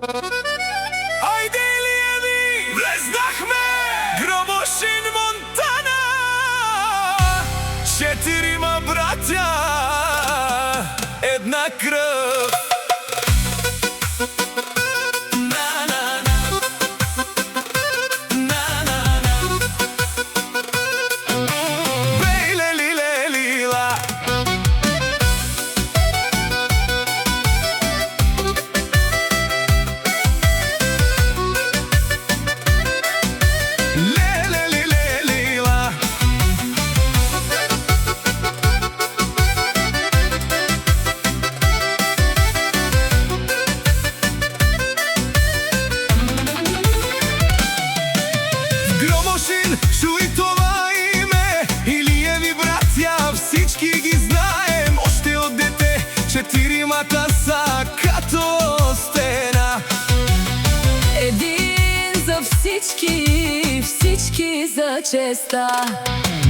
Ајде Илиеви, влезнахме! Гробошин, Монтана, четирима браќа, една крв. Чуј това име, Илиеви браќа, всички ги знаем. Още од дете, четиримата са като стена. Един за всички, всички за честа.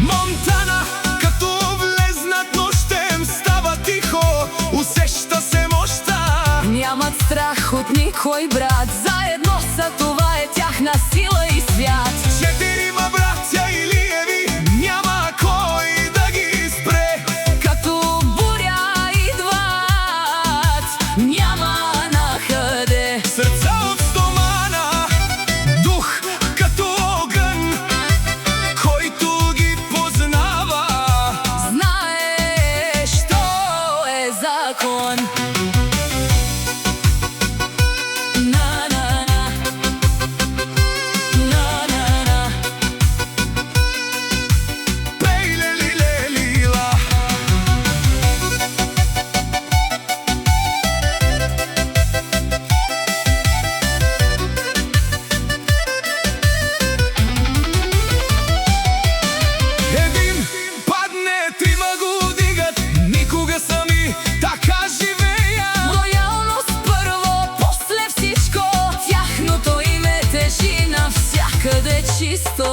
Монтана, като влезнат нощем, става тихо, усеща се мощта. Нямат страх от никой брат, заедно са, това е тяхна сила и свят. Четирима браќа Илиеви, няма кой да ги спре. Като буря идват, няма накъде. Срца от стомана, дух като огън, който ги познава, знае, що е закон. Къде чисто.